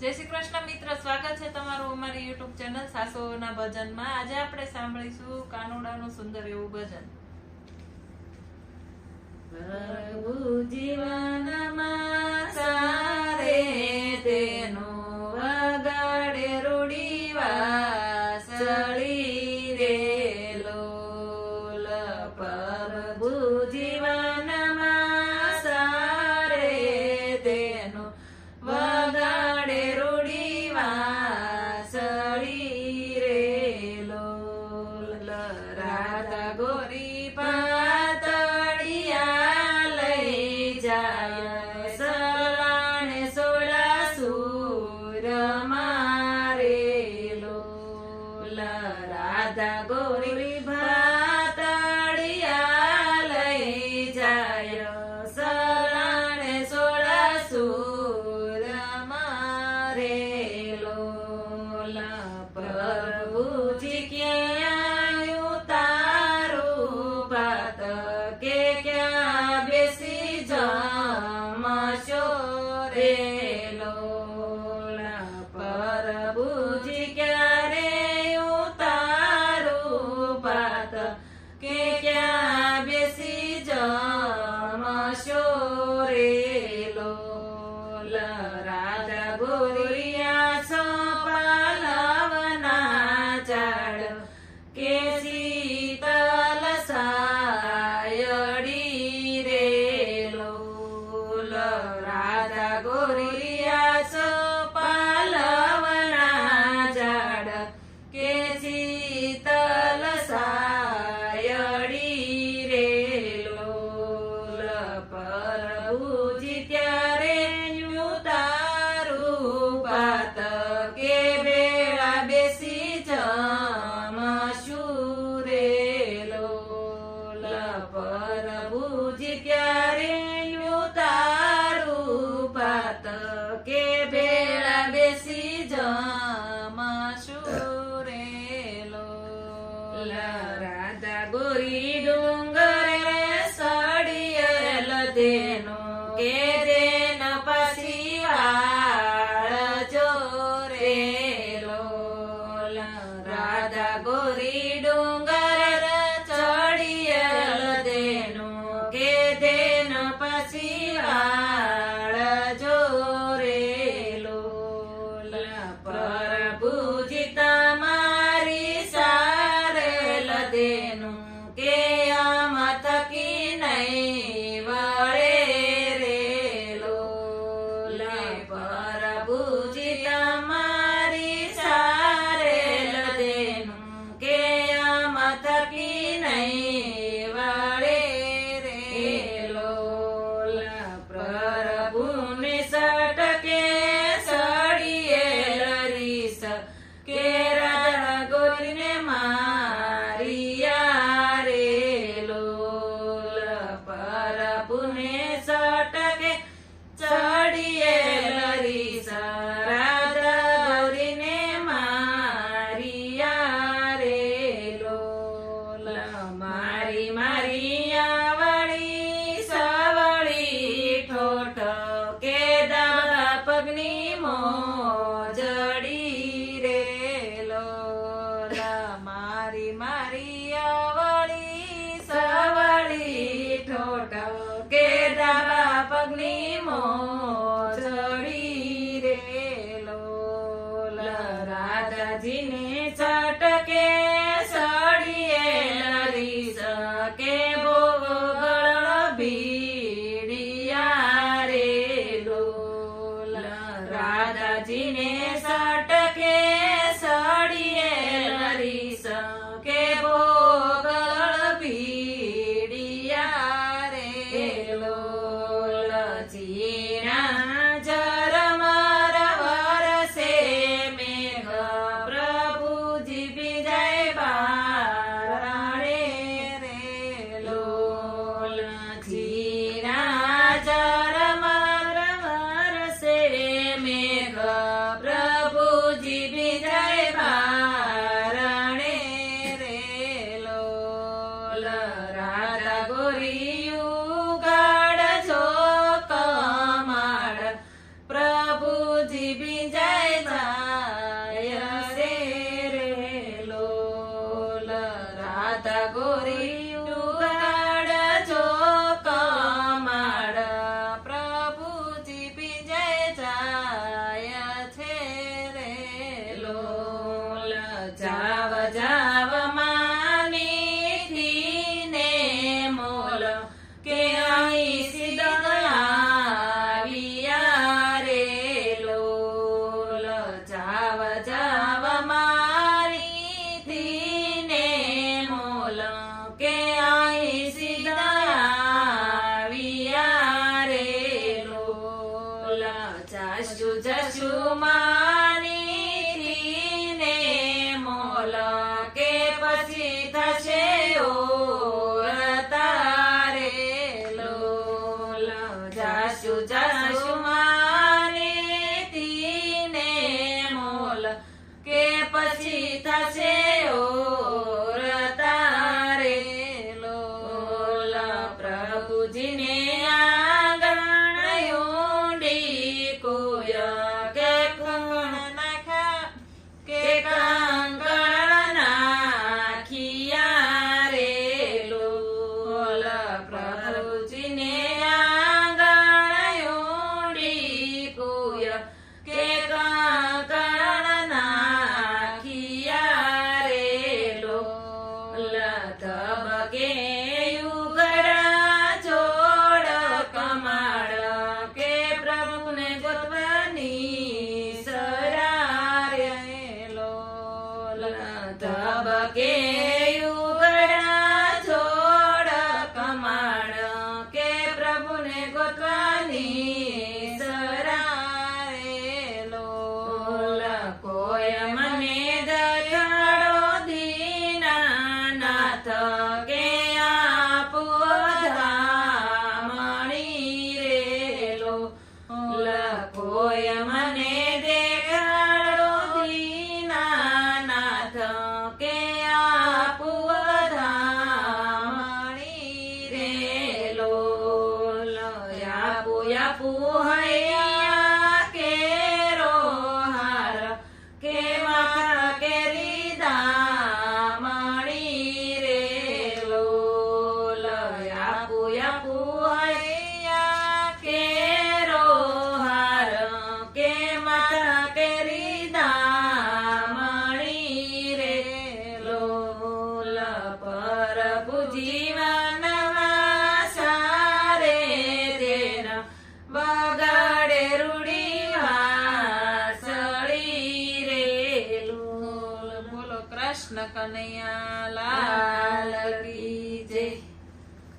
જય શ્રી કૃષ્ણ મિત્ર, સ્વાગત છે તમારું અમારી યુટ્યુબ ચેનલ સાસુના ભજનમાં. આજે આપણે સાંભળીશું કાનુડાનું સુંદર એવું ભજન. પ્રભુ જીવનમાં સારે તેનો વગાડે રૂડી વાસળી રે લોલ. પ્રભુ જીવનમાં સારે તેનો વગાડે રૂડી વાસળી રે લોલ. રાધા ગોરી પાતળિયા લઈ જાય સલાણે સોળા સૂર મારે લોલ. રાધા ગોરી પાતળિયા લઈ જાય સલાણે સોળા સૂર મારે લોલ. પ્રભુજી ક્યાં ઉતારું પાત કે ક્યાં બેસી જમશો રે લોલ. પ્રભુજી ક્યારે ઉતારું પાત કે ક્યાં બેસી જમશો રે લોલ. રાધા ગોરિયા છો પાલવના ઝાડ કે શીતલ સાયડી રે લોલ. રાધા ગોરિયા છો પાલવના ઝાડ કે શીતલ સાયડી રે લોલ. પ્રભુજી ત્યારે ઉતારું પાત કે બેળા બેસી જમશું રે લોલ. પ્રભુજી ત્યારે ઉતારું પાત કે બેળા બેસી જમશું રે લોલ. રાધા ગોરી ડુંગરે સડિયેલ તેનો કે દેન પછી વાળજો રે લોલ. રાધા ગોરી ડુંગર ચડિયેલ તેનો કે દેન પછી વાળજો રે લોલ. પ્રભુજી તમારી સારેલ તેનું કે આમ થકી નહીં વળે રે લોલ. પ્રભુજી તમારી સારેલ તેનું કે આમ થકી નહીં વળે રે લોલ. પ્રભુને સટકે સડિયેલ રીસ કે રાધા ગોરીને મારિયા રે લોલ. પ્રભુને સટકે ચડિયેલ રીસ રાધા ગોરીને મારિયા રે લોલ. મારી મારિયા વળી સવળી ઠોઠ કે દાદા પગની મોજડી રે લોલ. મારી મારિયા વળી સવળી ઠોઠ કે દાદા પગની મોજડી રે લોલ. રાધાજીને છટકે સડિયેલ રીસ કે ભોગળ ભીડિયા રે લોલ. રાધાજીને સટકે સડિયેલ રીસ કે ભોગળ ભીડિયા રે લોલ. ઝીણા ઝરમર વરસે મેઘ પ્રભુજી વિજય બારણે રે લોલ. ઝીણા ઝરમર વરસે મેઘ પ્રભુજી વિજય બારણે રે લોલ. રાધા ગોરી ઉગાડ જો કમાડ પ્રભુ પ્રભુજી ભીંજાય જાય છે રે લોલ રાધા ગોરી ઉગાડજો કમાડ પ્રભુજી ભીંજાય જાય છે રે લોલ જાવ જાવ માની ને મોલ કે અહીં સીધા રે લોલ જાવ જાવ મારી ને મોલ કે અહીં સીધા રે લોલ જશુ જશુ માની ને મોલ કે પછી થશે ઓ તારે લોલ જશુ જશુ માની ને મોલ કે પછી થશે ઓ તારે લોલ પ્રભુજીને આંગણ ઊંડી કુય કે કંગણ નાખા કે કંગણ નાખિયા રે લોલ પ્રભુજીને આંગણ ઊંડી કુય કે કંગણ નાખિયા રે લોલ ધબકે ઉઘડા જોડ કમાડ કે પ્રભુને ગોતવાની સરારે લોલ ધબકે ઉઘડા જોડ કમાડ કે પ્રભુને ગોતવાની સરારે લોલ કોઈ મને દયાળો દીનાનાથ કે આપો ધામણી રે લોલ કોઈ મને દેખાડો દીનાનાથ કે આપો ધામણી રે લોલ આપો આપો હૈયા કેરો હાર કે માથા કેરી દામણી રે લોલ આપો આપો હૈયા કેરો હાર કે માથા કેરી દામણી રે લોલ પ્રભુ જીવનમાં સારે તેના બગાડે રૂડી વાસળી રે લોલ. બોલો કૃષ્ણ કનૈયા લાલ કી